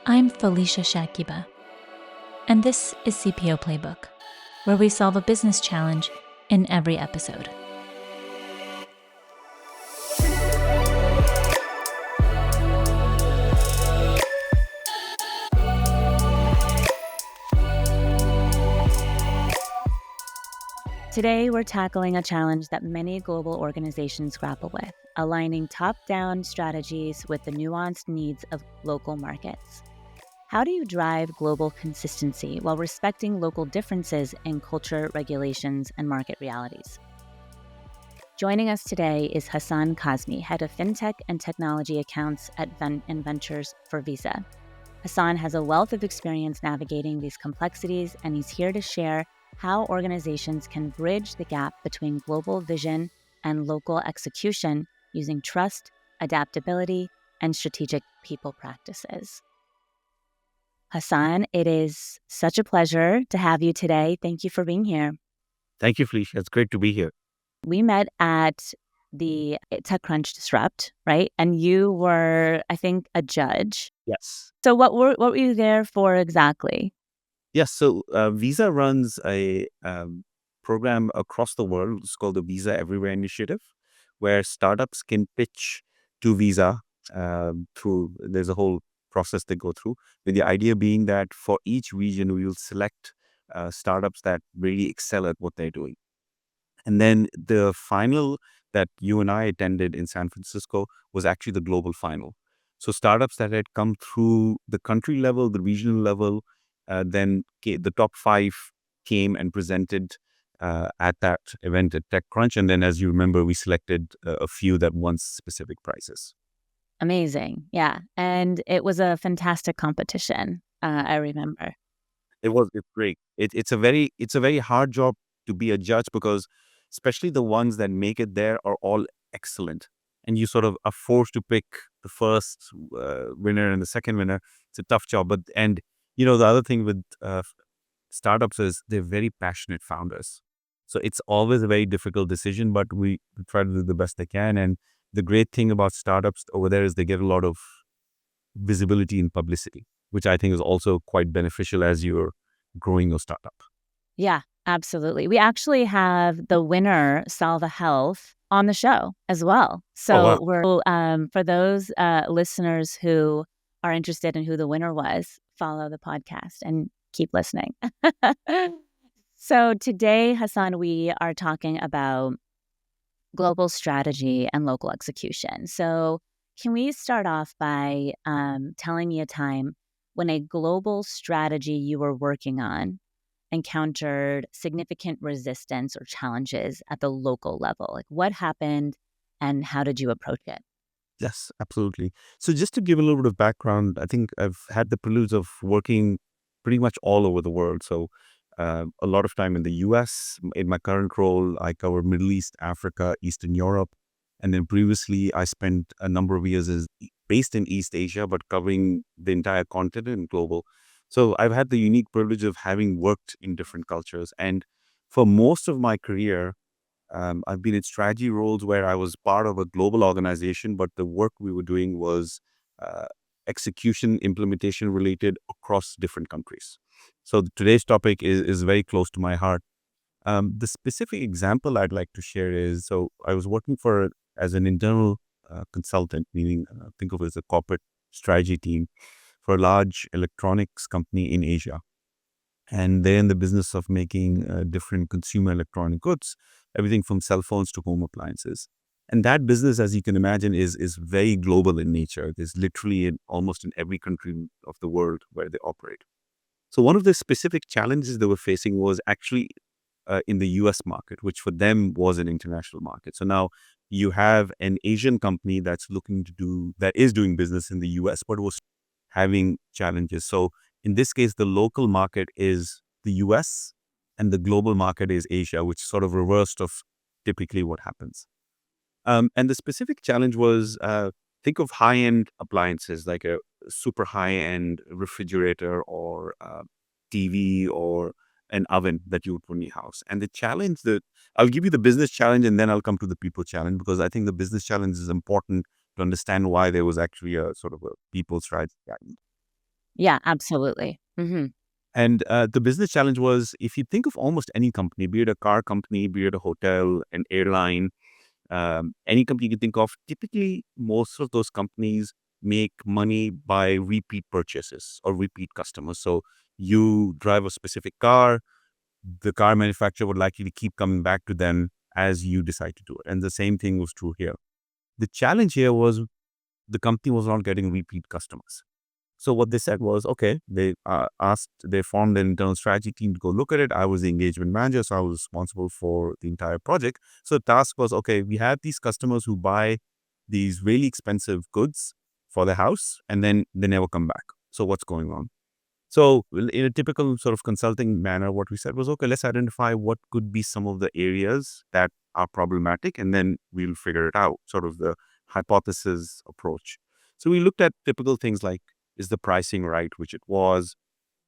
I'm Felicia Shakiba, and this is CPO Playbook, where we solve a business challenge in every episode. Today, we're tackling a challenge that many global organizations grapple with, aligning top-down strategies with the nuanced needs of local markets. How do you drive global consistency while respecting local differences in culture, regulations, and market realities? Joining us today is Hasan Kazmi, Head of FinTech and Technology Accounts at Ventures for Visa. Hasan has a wealth of experience navigating these complexities, and he's here to share how organizations can bridge the gap between global vision and local execution using trust, adaptability, and strategic people practices. Hasan, it is such a pleasure to have you today. Thank you for being here. Thank you, Felicia. It's great to be here. We met at the TechCrunch Disrupt, right? And you were, I think, a judge. Yes. So what were you there for exactly? Yes. So Visa runs a program across the world. It's called the Visa Everywhere Initiative, where startups can pitch to Visa there's a whole process they go through, with the idea being that for each region, we will select startups that really excel at what they're doing. And then the final that you and I attended in San Francisco was actually the global final. So startups that had come through the country level, the regional level, the top 5 came and presented at that event at TechCrunch. And then, as you remember, we selected a few that won specific prizes. Amazing. Yeah. And it was a fantastic competition. I remember. It's great. It's a very hard job to be a judge, because especially the ones that make it there are all excellent, and you sort of are forced to pick the first winner and the second winner. It's a tough job, but the other thing with startups is they're very passionate founders, so it's always a very difficult decision. But we try to do the best they can, and the great thing about startups over there is they get a lot of visibility and publicity, which I think is also quite beneficial as you're growing your startup. Yeah, absolutely. We actually have the winner, Salva Health, on the show as well. So for those listeners who are interested in who the winner was, follow the podcast and keep listening. So today, Hasan, we are talking about global strategy and local execution. So can we start off by telling me a time when a global strategy you were working on encountered significant resistance or challenges at the local level? Like, what happened and how did you approach it? Yes, absolutely. So just to give a little bit of background, I think I've had the privilege of working pretty much all over the world. So a lot of time in the US. In my current role, I cover Middle East, Africa, Eastern Europe. And then previously, I spent a number of years based in East Asia, but covering the entire continent global. So I've had the unique privilege of having worked in different cultures. And for most of my career, I've been in strategy roles where I was part of a global organization, but the work we were doing was uh, execution, implementation related across different countries. So today's topic is very close to my heart. The specific example I'd like to share is, so I was working as an internal consultant, meaning think of it as a corporate strategy team for a large electronics company in Asia. And they're in the business of making different consumer electronic goods, everything from cell phones to home appliances. And that business, as you can imagine, is very global in nature. There's literally almost in every country of the world where they operate. So one of the specific challenges they were facing was actually in the US market, which for them was an international market. So now you have an Asian company that is doing business in the US, but was having challenges. So in this case, the local market is the US and the global market is Asia, which sort of reversed of typically what happens. And the specific challenge was think of high-end appliances like a super high-end refrigerator or TV or an oven that you would put in your house. And the challenge that I'll give you the business challenge and then I'll come to the people challenge, because I think the business challenge is important to understand why there was actually a sort of a people strategy. Yeah, absolutely. Hmm. And the business challenge was, if you think of almost any company, be it a car company, be it a hotel, an airline, any company you can think of, typically most of those companies make money by repeat purchases or repeat customers. So you drive a specific car, the car manufacturer would likely keep coming back to them as you decide to do it. And the same thing was true here. The challenge here was the company was not getting repeat customers. So what they said was, okay, they formed an internal strategy team to go look at it. I was the engagement manager, so I was responsible for the entire project. So the task was, okay, we have these customers who buy these really expensive goods for their house, and then they never come back. So what's going on? So in a typical sort of consulting manner, what we said was, okay, let's identify what could be some of the areas that are problematic, and then we'll figure it out, sort of the hypothesis approach. So we looked at typical things like, is the pricing right, which it was?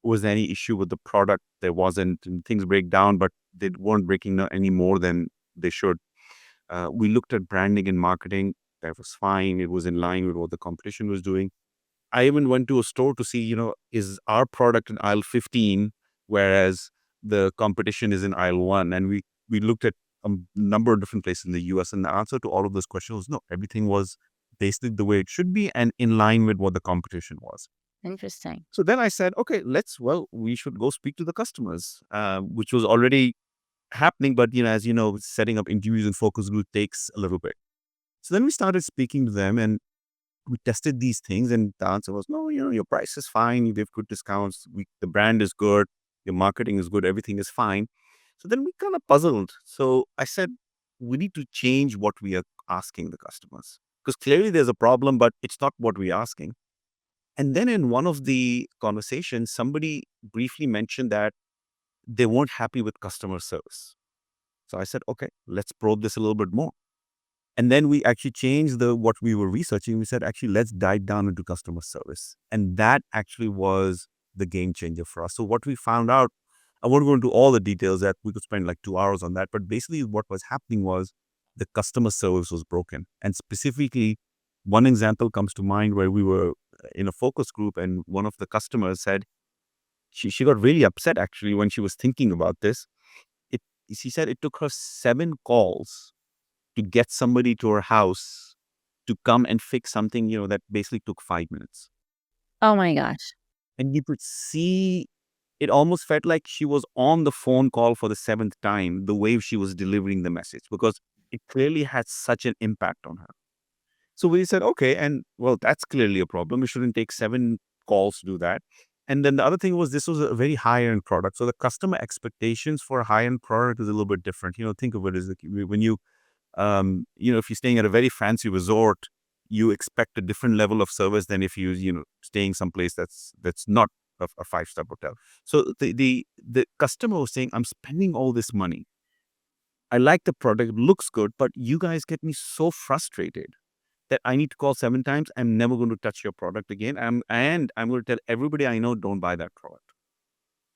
Was there any issue with the product? There wasn't. And things break down, but they weren't breaking down any more than they should. We looked at branding and marketing. That was fine. It was in line with what the competition was doing. I even went to a store to see, is our product in aisle 15, whereas the competition is in aisle 1. And we looked at a number of different places in the US, and the answer to all of those questions was no. Everything was basically the way it should be and in line with what the competition was. Interesting. So then I said, okay, we should go speak to the customers, which was already happening. But, as you know, setting up interviews and focus group takes a little bit. So then we started speaking to them, and we tested these things, and the answer was no. Your price is fine, you give good discounts, the brand is good, your marketing is good, everything is fine. So then we kind of puzzled. So I said, we need to change what we are asking the customers, because clearly there's a problem, but it's not what we're asking. And then in one of the conversations, somebody briefly mentioned that they weren't happy with customer service. So I said, okay, let's probe this a little bit more. And then we actually changed the what we were researching. We said, actually, let's dive down into customer service. And that actually was the game changer for us. So what we found out, I won't go into all the details, that we could spend like 2 hours on that, but basically what was happening was the customer service was broken. And specifically, one example comes to mind where we were in a focus group, and one of the customers said, she got really upset actually when she was thinking about this. It, she said it took her 7 calls to get somebody to her house to come and fix something, that basically took 5 minutes. Oh my gosh. And you could see it almost felt like she was on the phone call for the seventh time, the way she was delivering the message, because it clearly had such an impact on her. So we said, okay, and well, that's clearly a problem. We shouldn't take 7 calls to do that. And then the other thing was, this was a very high end product. So the customer expectations for a high end product is a little bit different. Think of it as like when if you're staying at a very fancy resort, you expect a different level of service than if staying someplace that's not a five-star hotel. So the customer was saying, I'm spending all this money. I like the product, it looks good, but you guys get me so frustrated that I need to call 7 times. I'm never going to touch your product again. And I'm going to tell everybody I know, don't buy that product.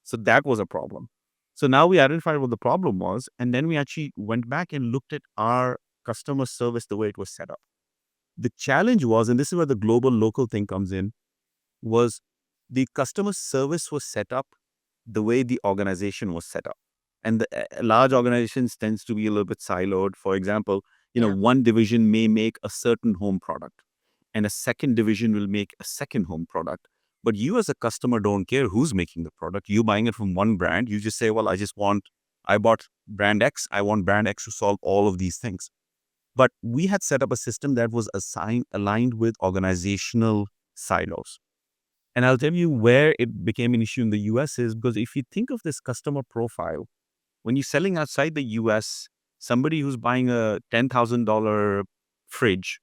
So that was a problem. So now we identified what the problem was, and then we actually went back and looked at our customer service the way it was set up. The challenge was, and this is where the global local thing comes in, was the customer service was set up the way the organization was set up. And the large organizations tends to be a little bit siloed. For example, Yeah. one division may make a certain home product, and a second division will make a second home product. But you as a customer don't care who's making the product. You buying it from one brand, you just say, well, I bought brand X, I want brand X to solve all of these things. But we had set up a system that was aligned with organizational silos. And I'll tell you where it became an issue in the US is because if you think of this customer profile, when you're selling outside the US, somebody who's buying a $10,000 fridge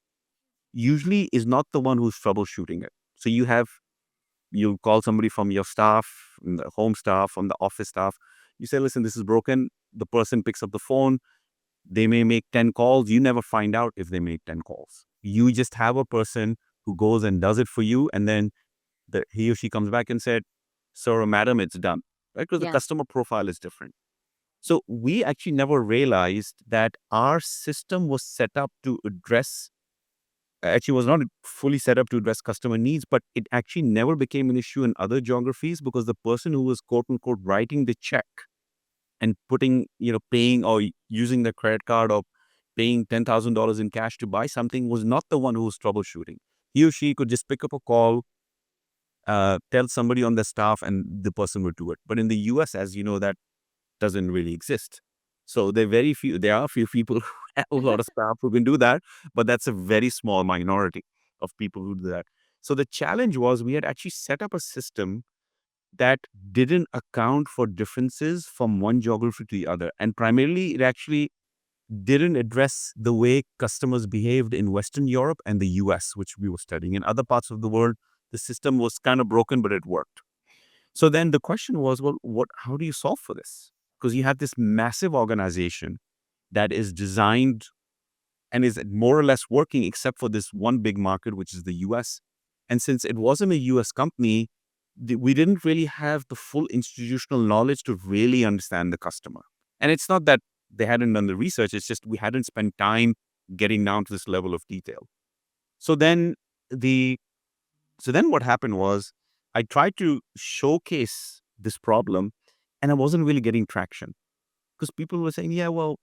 usually is not the one who's troubleshooting it. So you call somebody from your staff, from the home staff, from the office staff. You say, listen, this is broken. The person picks up the phone. They may make 10 calls. You never find out if they make 10 calls. You just have a person who goes and does it for you. And then he or she comes back and said, sir or madam, it's done. Right? Because the Yeah. customer profile is different. So we actually never realized that our system was set up to address actually was not fully set up to address customer needs, but it actually never became an issue in other geographies because the person who was quote unquote writing the check and putting, paying or using the credit card or paying $10,000 in cash to buy something was not the one who was troubleshooting. He or she could just pick up a call, tell somebody on the staff, and the person would do it. But in the US, as you know, that doesn't really exist. So there are few people who have a lot of staff who can do that, but that's a very small minority of people who do that. So the challenge was we had actually set up a system that didn't account for differences from one geography to the other. And primarily, it actually didn't address the way customers behaved in Western Europe and the US, which we were studying. In other parts of the world, the system was kind of broken, but it worked. So then the question was, well, how do you solve for this? Because you have this massive organization that is designed and is more or less working except for this one big market, which is the US. And since it wasn't a US company, we didn't really have the full institutional knowledge to really understand the customer. And it's not that they hadn't done the research, it's just we hadn't spent time getting down to this level of detail. So then the so then what happened was I tried to showcase this problem and I wasn't really getting traction because people were saying, yeah, well,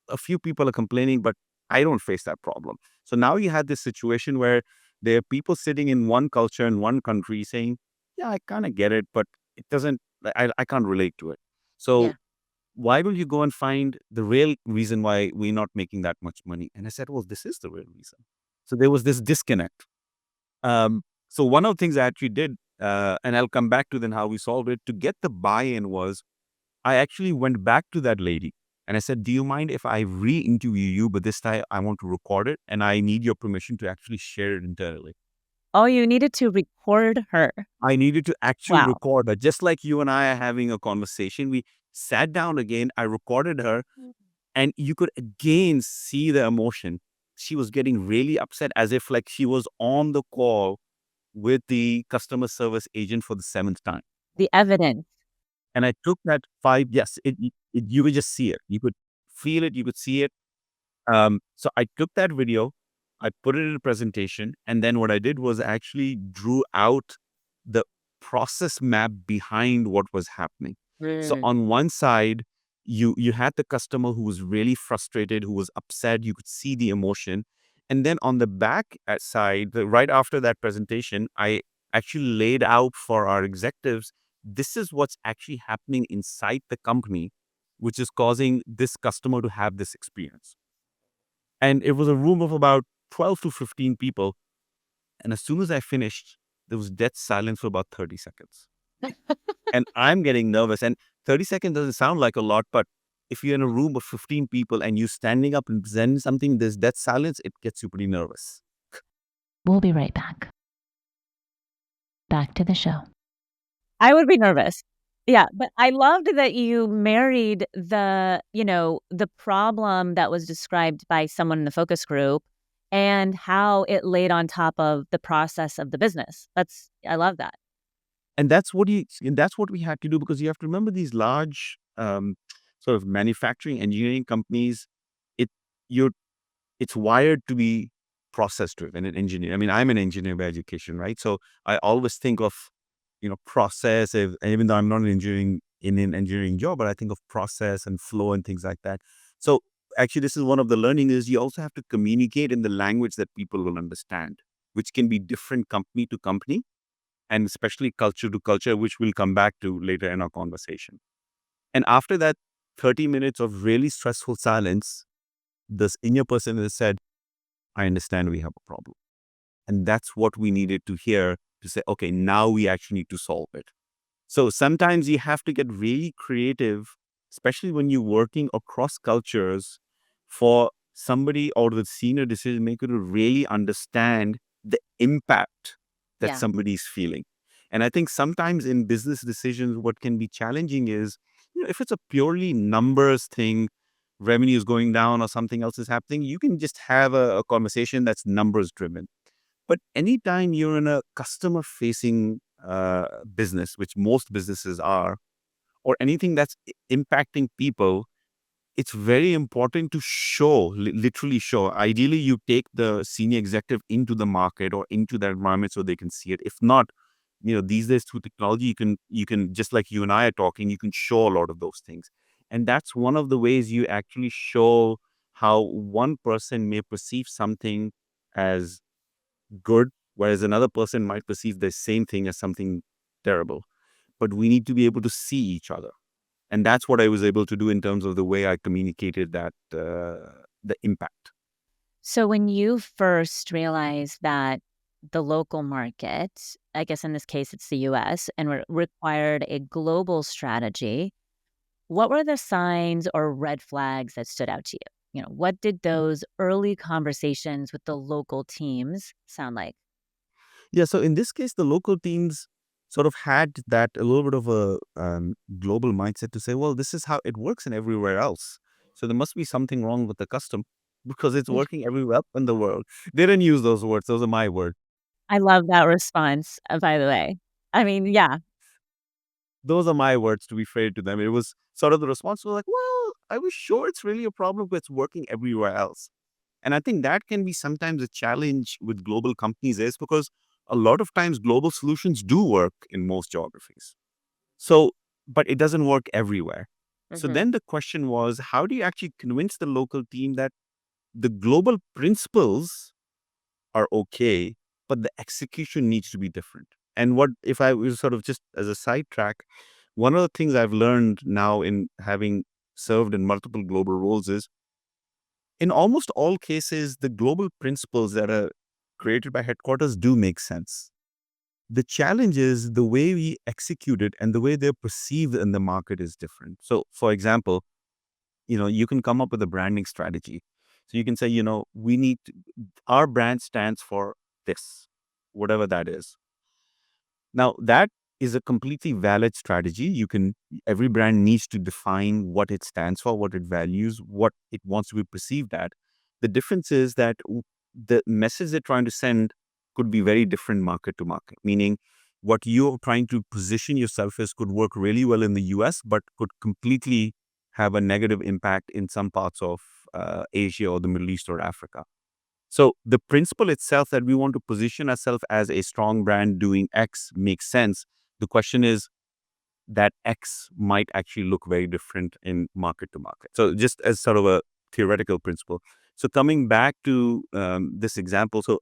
a few people are complaining, but I don't face that problem. So now you had this situation where there are people sitting in one culture in one country saying, yeah, I kind of get it, but it doesn't, I can't relate to it. So Yeah. why will you go and find the real reason why we're not making that much money? And I said, well, this is the real reason. So there was this disconnect. So one of the things I actually did, and I'll come back to then how we solved it, to get the buy-in was I actually went back to that lady and I said, do you mind if I re-interview you, but this time I want to record it and I need your permission to actually share it internally. Oh, you needed to record her. I needed to actually Wow. record her, just like you and I are having a conversation. We sat down again, I recorded her, and you could again see the emotion. She was getting really upset as if like she was on the call with the customer service agent for the seventh time. The evidence. And I took that five, yes, you could just see it. You could feel it, you could see it. So I took that video, I put it in a presentation, and then what I did was actually drew out the process map behind what was happening. So Mm. on one side, you had the customer who was really frustrated, who was upset. You could see the emotion, and then on the back side, right after that presentation, I actually laid out for our executives, this is what's actually happening inside the company, which is causing this customer to have this experience. And it was a room of about 12 to 15 people. And as soon as I finished, there was dead silence for about 30 seconds. And I'm getting nervous. And 30 seconds doesn't sound like a lot, but if you're in a room of 15 people and you're standing up and presenting something, there's dead silence, it gets you pretty nervous. We'll be right back. Back to the show. I would be nervous. Yeah, but I loved that you married the problem that was described by someone in the focus group and how it laid on top of the process of the business. I love that. And that's what we had to do because you have to remember these large sort of manufacturing engineering companies, it you're it's wired to be process driven and engineer. I mean, I'm an engineer by education, right? So I always think of, process, and even though I'm not an engineering job, but I think of process and flow and things like that. So actually, this is one of the learning is you also have to communicate in the language that people will understand, which can be different company to company and especially culture to culture, which we'll come back to later in our conversation. And after that 30 minutes of really stressful silence, this inner person has said, I understand we have a problem. And that's what we needed to hear to say, okay, now we actually need to solve it. So sometimes you have to get really creative, especially when you're working across cultures for somebody or the senior decision maker to really understand the impact that Yeah. somebody's feeling. And I think sometimes in business decisions, what can be challenging is, if it's a purely numbers thing, revenue is going down or something else is happening, you can just have a conversation that's numbers driven. But anytime you're in a customer facing business, which most businesses are, or anything that's impacting people, it's very important to show, literally show. Ideally, you take the senior executive into the market or into that environment so they can see it. If not, these days through technology, you can just like you and I are talking, you can show a lot of those things. And that's one of the ways you actually show how one person may perceive something as good, whereas another person might perceive the same thing as something terrible. But we need to be able to see each other. And that's what I was able to do in terms of the way I communicated that, the impact. So when you first realized that the local market, I guess in this case it's the US, and required a global strategy, what were the signs or red flags that stood out to you? What did those early conversations with the local teams sound like? Yeah, so in this case, the local teams sort of had that a little bit of a global mindset to say, well, this is how it works in everywhere else. So there must be something wrong with the custom because it's working everywhere else in the world. They didn't use those words; those are my words. I love that response, by the way. I mean, yeah. Those are my words, to be fair to them. It was sort of the response was like, well, I was sure it's really a problem, but it's working everywhere else. And I think that can be sometimes a challenge with global companies is because a lot of times global solutions do work in most geographies. So, but it doesn't work everywhere. So Mhm. then the question was, how do you actually convince the local team that the global principles are okay, but the execution needs to be different? And what if I was sort of just as a sidetrack, one of the things I've learned now in having served in multiple global roles is in almost all cases, the global principles that are created by headquarters do make sense. The challenge is the way we execute it and the way they're perceived in the market is different. So, for example, you can come up with a branding strategy. So you can say, our brand stands for this, whatever that is. Now, that is a completely valid strategy. Every brand needs to define what it stands for, what it values, what it wants to be perceived at. The difference is that the message they're trying to send could be very different market to market, meaning what you're trying to position yourself as could work really well in the US, but could completely have a negative impact in some parts of Asia or the Middle East or Africa. So the principle itself that we want to position ourselves as a strong brand doing X makes sense. The question is that X might actually look very different in market to market. So just as sort of a theoretical principle. So coming back to this example, so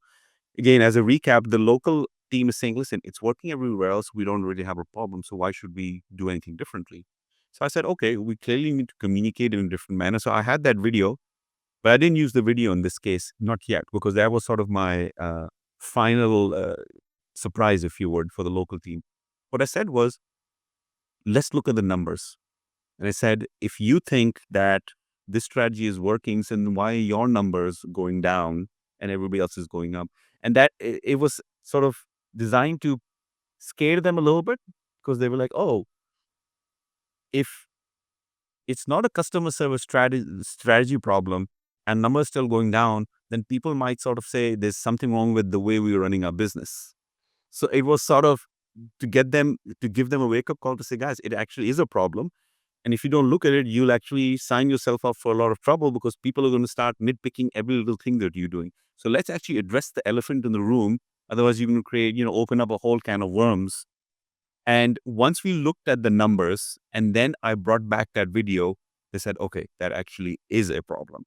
again, as a recap, the local team is saying, listen, it's working everywhere else. We don't really have a problem. So why should we do anything differently? So I said, okay, we clearly need to communicate in a different manner. So I had that video, but I didn't use the video in this case, not yet, because that was sort of my final surprise, if you would, for the local team. What I said was, let's look at the numbers. And I said, if you think that this strategy is working, then why are your numbers going down and everybody else is going up? And that it was sort of designed to scare them a little bit because they were like, oh, if it's not a customer service strategy problem and numbers still going down, then people might sort of say there's something wrong with the way we're running our business. So it was sort of to give them a wake up call to say, guys, it actually is a problem. And if you don't look at it, you'll actually sign yourself up for a lot of trouble because people are going to start nitpicking every little thing that you're doing. So let's actually address the elephant in the room. Otherwise, you're going to open up a whole can of worms. And once we looked at the numbers and then I brought back that video, they said, okay, that actually is a problem.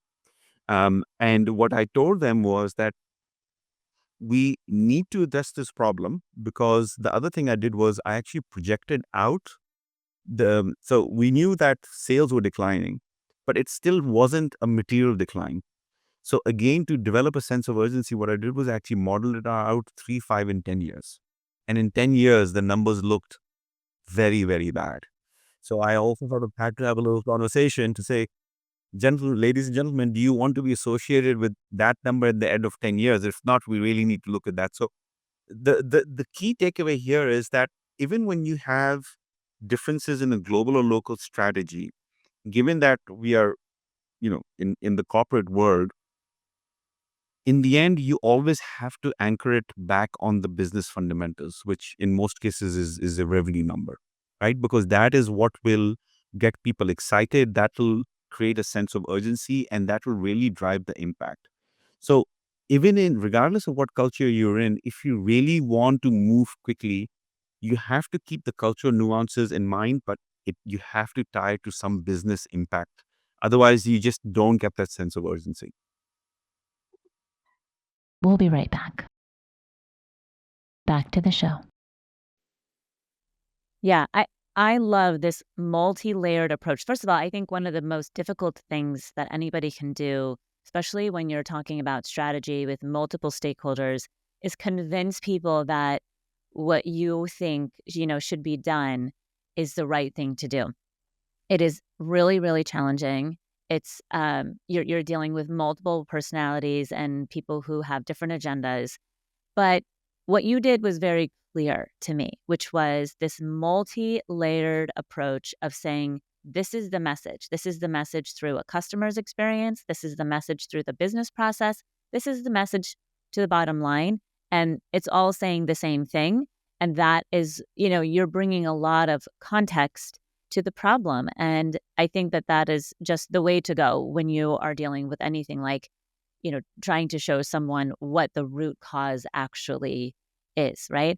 And what I told them was that we need to address this problem because the other thing I did was I actually projected out so we knew that sales were declining, but it still wasn't a material decline. So again, to develop a sense of urgency, what I did was actually model it out 3, 5, and 10 years. And in 10 years, the numbers looked very, very bad. So I also sort of had to have a little conversation to say, ladies and gentlemen, do you want to be associated with that number at the end of 10 years? If not, we really need to look at that. So the key takeaway here is that even when you have differences in a global or local strategy, given that we are, in the corporate world, in the end, you always have to anchor it back on the business fundamentals, which in most cases is a revenue number, right? Because that is what will get people excited. That will create a sense of urgency, and that will really drive the impact. So even in regardless of what culture you're in, if you really want to move quickly, you have to keep the cultural nuances in mind, but you have to tie it to some business impact. Otherwise, you just don't get that sense of urgency. We'll be right back. Back to the show. Yeah, I love this multi-layered approach. First of all, I think one of the most difficult things that anybody can do, especially when you're talking about strategy with multiple stakeholders, is convince people that what you think, should be done is the right thing to do. It is really, really challenging. It's you're dealing with multiple personalities and people who have different agendas. But what you did was very clear to me, which was this multi-layered approach of saying, this is the message. This is the message through a customer's experience. This is the message through the business process. This is the message to the bottom line. And it's all saying the same thing. And that is, you're bringing a lot of context to the problem. And I think that that is just the way to go when you are dealing with anything like trying to show someone what the root cause actually is, right?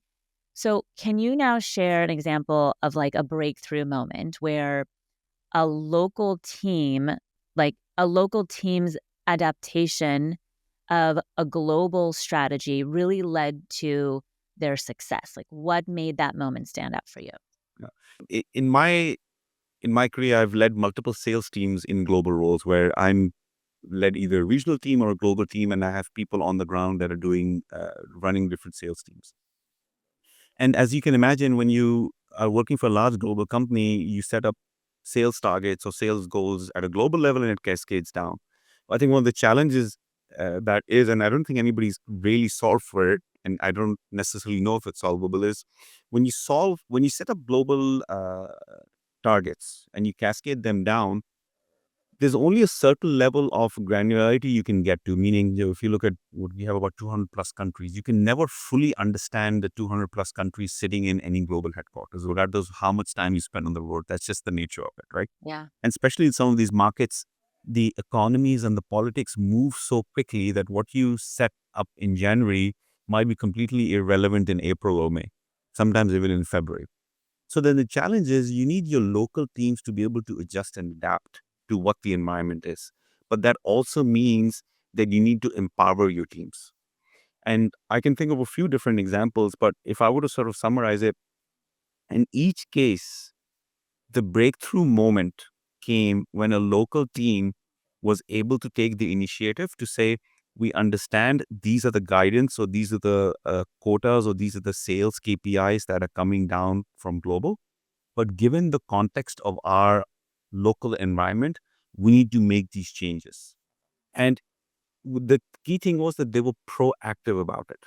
So, can you now share an example of like a breakthrough moment where a local team, like a local team's adaptation of a global strategy really led to their success? Like, what made that moment stand out for you? Yeah. In my career, I've led multiple sales teams in global roles where I'm led either a regional team or a global team, and I have people on the ground that are doing running different sales teams. And as you can imagine, when you are working for a large global company, you set up sales targets or sales goals at a global level, and it cascades down. I think one of the challenges that is, and I don't think anybody's really solved for it, and I don't necessarily know if it's solvable, is when you set up global targets and you cascade them down, there's only a certain level of granularity you can get to. Meaning, if you look at what we have about 200 plus countries, you can never fully understand the 200 plus countries sitting in any global headquarters, regardless of how much time you spend on the road. That's just the nature of it, right? Yeah. And especially in some of these markets, the economies and the politics move so quickly that what you set up in January might be completely irrelevant in April or May, sometimes even in February. So then the challenge is you need your local teams to be able to adjust and adapt to what the environment is. But that also means that you need to empower your teams. And I can think of a few different examples, but if I were to sort of summarize it, in each case, the breakthrough moment came when a local team was able to take the initiative to say, we understand these are the guidance, or these are the quotas, or these are the sales KPIs that are coming down from global. But given the context of our local environment, we need to make these changes. And the key thing was that they were proactive about it.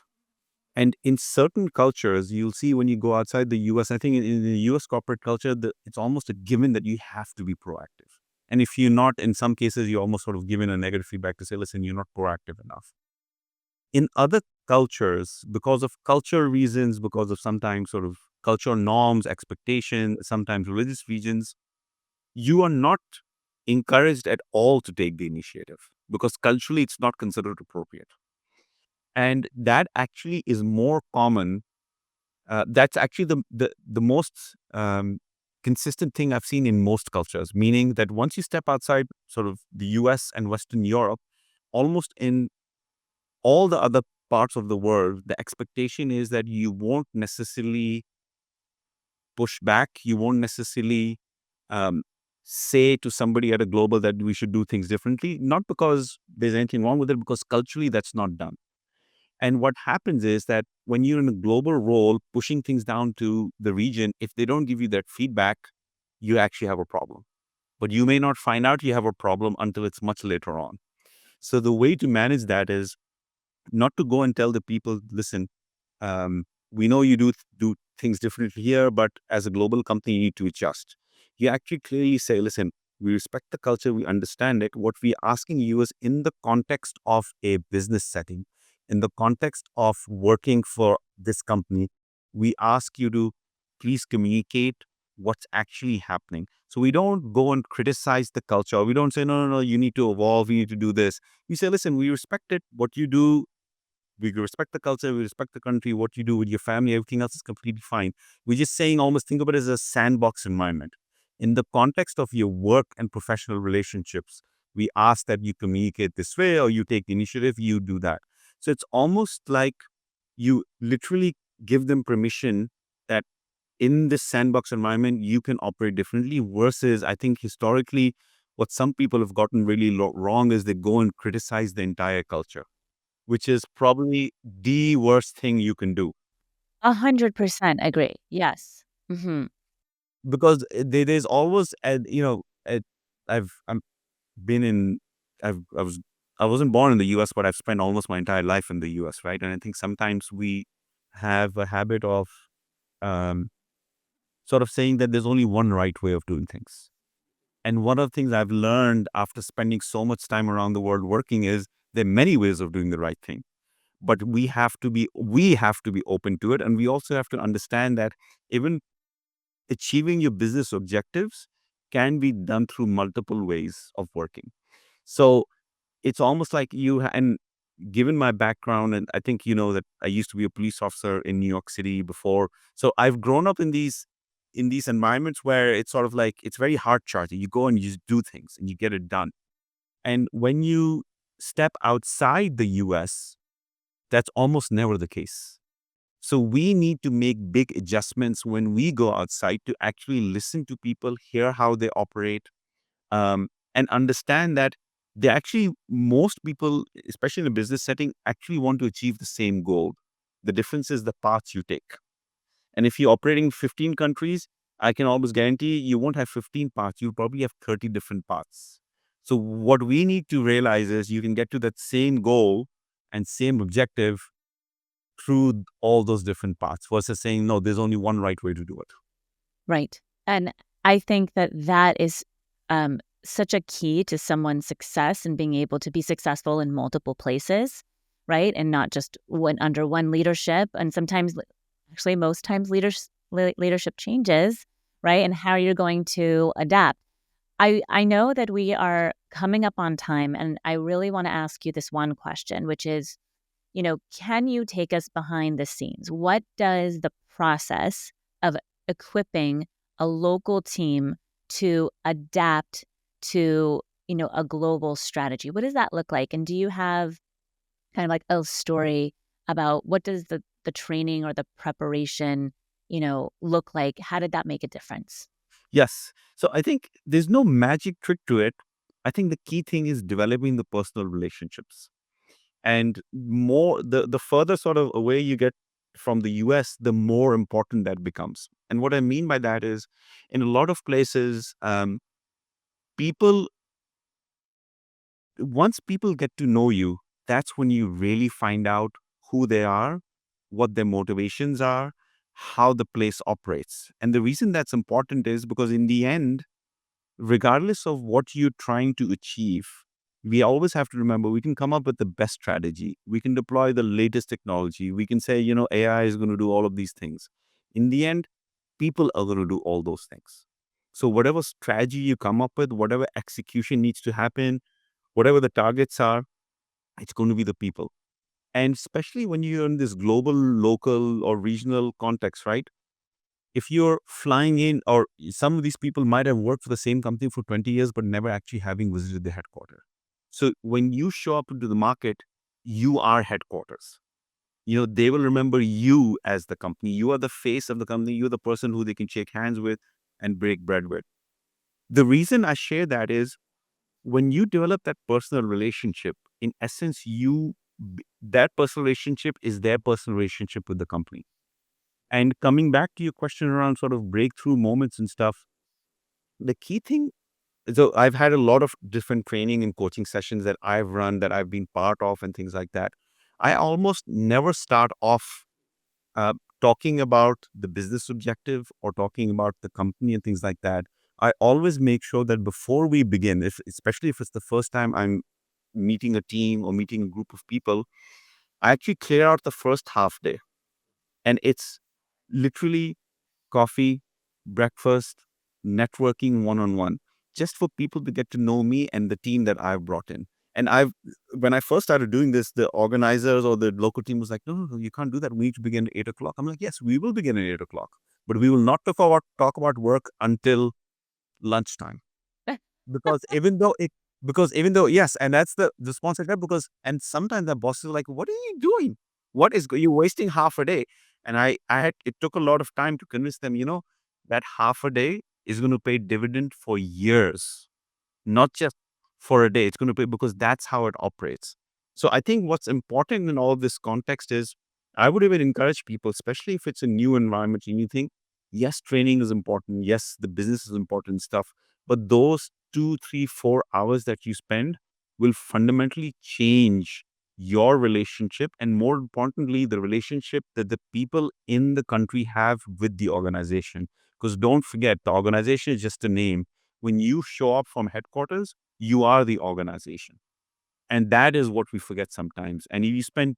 And in certain cultures, you'll see when you go outside the US, I think in the US corporate culture, it's almost a given that you have to be proactive. And if you're not, in some cases, you're almost sort of given a negative feedback to say, listen, you're not proactive enough. In other cultures, because of cultural reasons, because of sometimes sort of cultural norms, expectations, sometimes religious reasons, you are not encouraged at all to take the initiative because culturally it's not considered appropriate. And that actually is more common. That's actually the most consistent thing I've seen in most cultures, meaning that once you step outside sort of the US and Western Europe, almost in all the other parts of the world, the expectation is that you won't necessarily push back. You won't necessarily um, say to somebody at a global that we should do things differently, not because there's anything wrong with it, because culturally that's not done. And what happens is that when you're in a global role, pushing things down to the region, if they don't give you that feedback, you actually have a problem. But you may not find out you have a problem until it's much later on. So the way to manage that is not to go and tell the people, listen, we know you do things differently here, but as a global company, you need to adjust. You actually clearly say, listen, we respect the culture, we understand it. What we're asking you is in the context of a business setting, in the context of working for this company, we ask you to please communicate what's actually happening. So we don't go and criticize the culture. We don't say, no, no, no, you need to evolve, you need to do this. We say, listen, we respect it, what you do. We respect the culture, we respect the country, what you do with your family, everything else is completely fine. We're just saying, almost think of it as a sandbox environment. In the context of your work and professional relationships, we ask that you communicate this way or you take the initiative, you do that. So it's almost like you literally give them permission that in this sandbox environment, you can operate differently versus, I think, historically, what some people have gotten really wrong is they go and criticize the entire culture, which is probably the worst thing you can do 100% agree. Yes. Hmm. because there's always, I've been in, I was, I wasn't born in the US, but I've spent almost my entire life in the US, right? And I think sometimes we have a habit of um, sort of saying that there's only one right way of doing things. And one of the things I've learned after spending so much time around the world working is there are many ways of doing the right thing. But we have to be open to it, and we also have to understand that even achieving your business objectives can be done through multiple ways of working. So it's almost like and given my background, and I think you know that I used to be a police officer in New York City before, so I've grown up in these environments where it's sort of like it's very hard charging. You go and you just do things and you get it done. And when you step outside the US, that's almost never the case. So we need to make big adjustments when we go outside to actually listen to people, hear how they operate, and understand that most people, especially in a business setting, actually want to achieve the same goal. The difference is the paths you take. And if you're operating in 15 countries, I can almost guarantee you won't have 15 paths. You'll probably have 30 different paths. So what we need to realize is you can get to that same goal and same objective through all those different paths versus saying, no, there's only one right way to do it. Right. And I think that that is such a key to someone's success and being able to be successful in multiple places, right? And not just under one leadership. And sometimes, actually, most times, leadership changes, right? And how you're going to adapt. I know that we are coming up on time, and I really want to ask you this one question, which is, can you take us behind the scenes? What does the process of equipping a local team to adapt to, a global strategy? What does that look like? And do you have kind of like a story about what does the training or the preparation, look like? How did that make a difference? Yes. So I think there's no magic trick to it. I think the key thing is developing the personal relationships. And more the further sort of away you get from the US, the more important that becomes. And what I mean by that is in a lot of places, people once people get to know you, that's when you really find out who they are, what their motivations are, how the place operates. And the reason that's important is because in the end, regardless of what you're trying to achieve, we always have to remember we can come up with the best strategy. We can deploy the latest technology. We can say, AI is going to do all of these things. In the end, people are going to do all those things. So, whatever strategy you come up with, whatever execution needs to happen, whatever the targets are, it's going to be the people. And especially when you're in this global, local, or regional context, right? If you're flying in, or some of these people might have worked for the same company for 20 years, but never actually having visited the headquarters. So when you show up into the market, you are headquarters. They will remember you as the company. You are the face of the company. You're the person who they can shake hands with and break bread with. The reason I share that is when you develop that personal relationship, in essence, that personal relationship is their personal relationship with the company. And coming back to your question around sort of breakthrough moments and stuff, the key thing, so I've had a lot of different training and coaching sessions that I've run, that I've been part of, and things like that. I almost never start off uh, talking about the business objective or talking about the company and things like that. I always make sure that before we begin, especially if it's the first time I'm meeting a team or meeting a group of people, I actually clear out the first half day. And it's literally coffee, breakfast, networking one-on-one, just for people to get to know me and the team that I've brought in. And when I first started doing this, the organizers or the local team was like, no, you can't do that. We need to begin at 8 o'clock. I'm like, yes, we will begin at 8 o'clock, but we will not talk about work until lunchtime. Because even though, yes, and that's the response I get, and sometimes the bosses are like, what are you doing? You're wasting half a day. And it took a lot of time to convince them, that half a day is going to pay dividend for years, not just for a day. It's going to pay because that's how it operates. So I think what's important in all of this context is I would even encourage people, especially if it's a new environment and you think, yes, training is important. Yes, the business is important stuff. But those 2, 3, 4 hours that you spend will fundamentally change your relationship. And more importantly, the relationship that the people in the country have with the organization. Because don't forget, the organization is just a name. When you show up from headquarters, you are the organization. And that is what we forget sometimes. And if you spend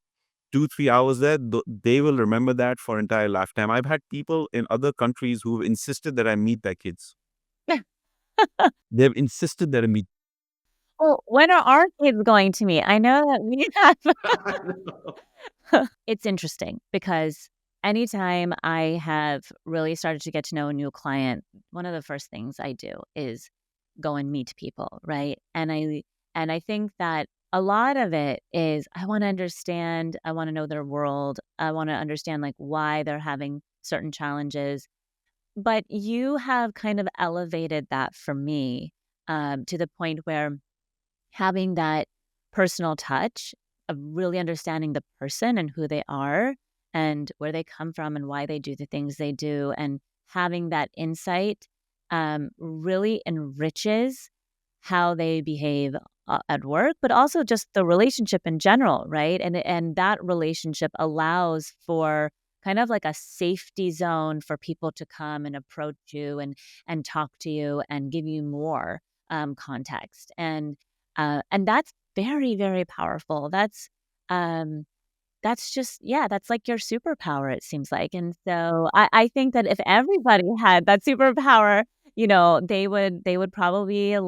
2, 3 hours there, they will remember that for entire lifetime. I've had people in other countries who've insisted that I meet their kids. They've insisted that I meet. Well, when are our kids going to meet? I know that we have. It's interesting because anytime I have really started to get to know a new client, one of the first things I do is go and meet people, right? And I think that a lot of it is I want to understand, I want to know their world. I want to understand like why they're having certain challenges. But you have kind of elevated that for me to the point where having that personal touch of really understanding the person and who they are and where they come from and why they do the things they do and having that insight really enriches how they behave at work, but also just the relationship in general, right? And that relationship allows for kind of like a safety zone for people to come and approach you and talk to you and give you more context. And that's very, very powerful. That's just yeah, that's like your superpower, it seems like. And so I think that if everybody had that superpower, they would probably be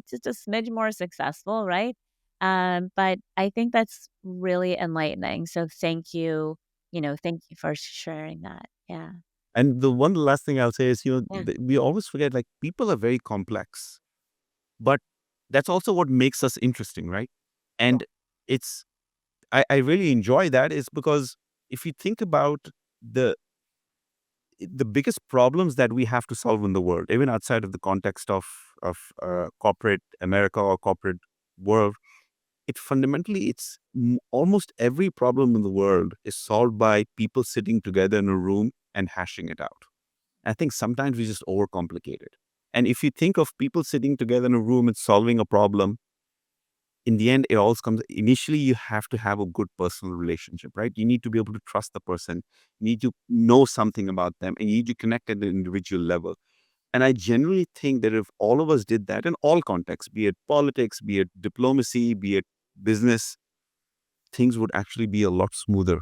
just a smidge more successful, right? But I think that's really enlightening. So thank you for sharing that. Yeah. And the last thing I'll say is, Yeah. we always forget, like, people are very complex, but that's also what makes us interesting, right? And it's, I really enjoy that is because if you think about the the biggest problems that we have to solve in the world, even outside of the context of corporate America or corporate world, almost every problem in the world is solved by people sitting together in a room and hashing it out. I think sometimes we just overcomplicate it. And if you think of people sitting together in a room and solving a problem, in the end, it all comes. Initially, you have to have a good personal relationship, right? You need to be able to trust the person. You need to know something about them, and you need to connect at the individual level. And I generally think that if all of us did that in all contexts, be it politics, be it diplomacy, be it business, things would actually be a lot smoother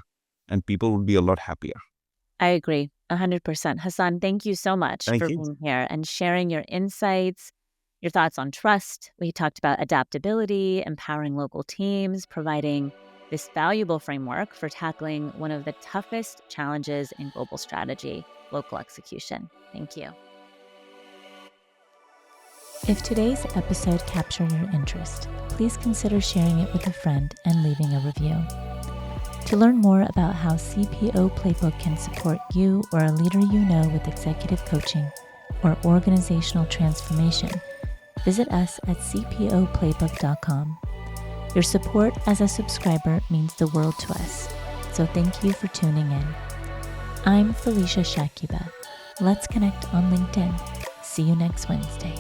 and people would be a lot happier. I agree 100%. Hassan, thank you so much Thank for you. being here and sharing your insights, your thoughts on trust. We talked about adaptability, empowering local teams, providing this valuable framework for tackling one of the toughest challenges in global strategy, local execution. Thank you. If today's episode captured your interest, please consider sharing it with a friend and leaving a review. To learn more about how CPO Playbook can support you or a leader you know with executive coaching or organizational transformation, visit us at cpoplaybook.com. Your support as a subscriber means the world to us, so thank you for tuning in. I'm Felicia Shakiba. Let's connect on LinkedIn. See you next Wednesday.